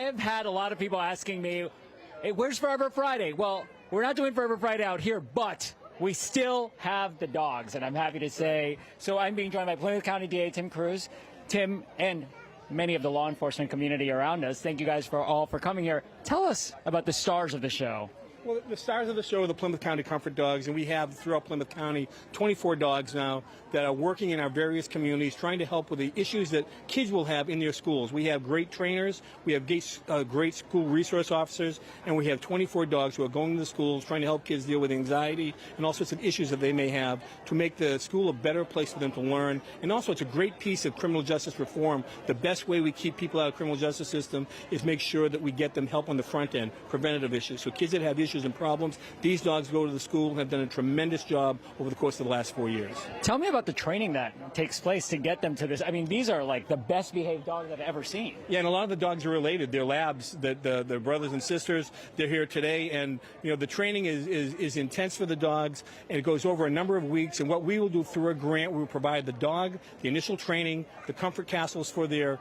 I've had a lot of people asking me, hey, where's Forever Friday? Well, we're not doing Forever Friday out here, but we still have the dogs, and I'm happy to say. So I'm being joined by Plymouth County DA Tim Cruz. Tim, and many of the law enforcement community around us, thank you guys for coming here. Tell us about the stars of the show. Well, the stars of the show are the Plymouth County Comfort Dogs, and we have throughout Plymouth County 24 dogs now that are working in our various communities trying to help with the issues that kids will have in their schools. We have great trainers, we have great school resource officers, and we have 24 dogs who are going to the schools trying to help kids deal with anxiety and all sorts of issues that they may have to make the school a better place for them to learn. And also, it's a great piece of criminal justice reform. The best way we keep people out of the criminal justice system is make sure that we get them help on the front end, preventative issues. So kids that have issues and problems, these dogs go to the school and have done a tremendous job over the course of the last 4 years. Tell me about the training that takes place to get them to this. I mean, these are like the best behaved dogs I've ever seen. Yeah, and a lot of the dogs are related. They're labs, they're brothers and sisters. They're here today, and the training is intense for the dogs, and it goes over a number of weeks. And what we will do through a grant, we will provide the dog the initial training, the comfort castles for their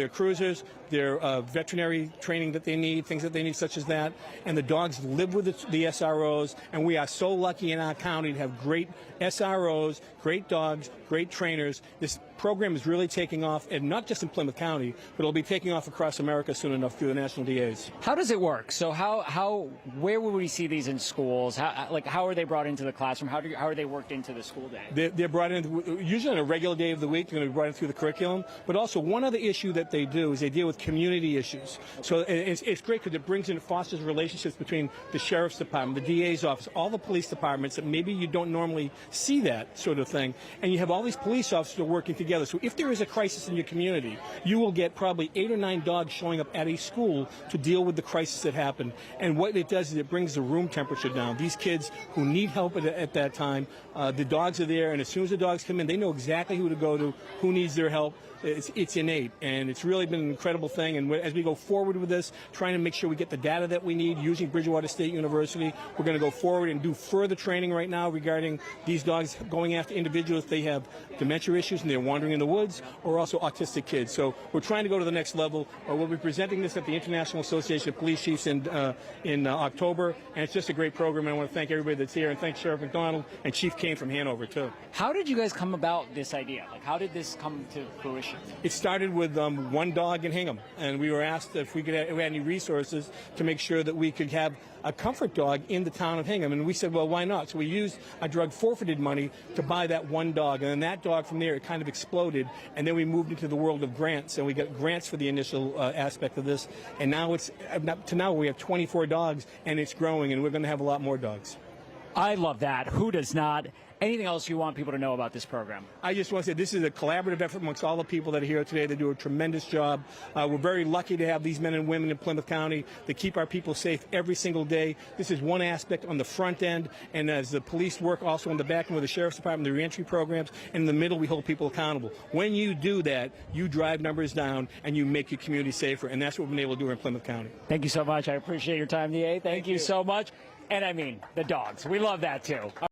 cruisers, their veterinary training that they need, things that they need such as that, and the dogs live with the SROs, and we are so lucky in our county to have great SROs, great dogs, great trainers. This program is really taking off, and not just in Plymouth County, but it'll be taking off across America soon enough through the national DAs. How does it work? So where will we see these in schools? How are they brought into the classroom? How are they worked into the school day? They're brought in usually on a regular day of the week. They're going to be brought in through the curriculum. But also, one other issue that they do is they deal with community issues. So it's great because it brings in, fosters relationships between the sheriff's department, the DA's office, all the police departments that maybe you don't normally see that sort of thing. And you have all these police officers working together. So if there is a crisis in your community, you will get probably 8 or 9 dogs showing up at a school to deal with the crisis that happened. And what it does is it brings the room temperature down. These kids who need help at that time, the dogs are there, and as soon as the dogs come in, they know exactly who to go to, who needs their help. It's innate, and it's really been an incredible thing. And as we go forward with this, trying to make sure we get the data that we need using Bridgewater State University, we're going to go forward and do further training right now regarding these dogs going after individuals. They have dementia issues and they're wandering in the woods, or also autistic kids. So we're trying to go to the next level. We'll be presenting this at the International Association of Police Chiefs in October, and it's just a great program. And I want to thank everybody that's here, and thank Sheriff McDonald and Chief Kane from Hanover too. How did you guys come about this idea? How did this come to fruition? It started with one dog in Hingham, and we were asked if we had any resources to make sure that we could have a comfort dog in the town of Hingham. And we said, well, why not? So we used our drug forfeited money to buy that one dog. And then that dog from there, it kind of exploded. And then we moved into the world of grants, and we got grants for the initial aspect of this. And now now we have 24 dogs, and it's growing, and we're going to have a lot more dogs. I love that. Who does not? Anything else you want people to know about this program? I just want to say this is a collaborative effort amongst all the people that are here today. They do a tremendous job. We're very lucky to have these men and women in Plymouth County that keep our people safe every single day. This is one aspect on the front end, and as the police work also on the back end with the Sheriff's Department, the reentry programs, and in the middle we hold people accountable. When you do that, you drive numbers down and you make your community safer, and that's what we've been able to do here in Plymouth County. Thank you so much. I appreciate your time, DA. Thank you so much. And I mean, the dogs. We love that too.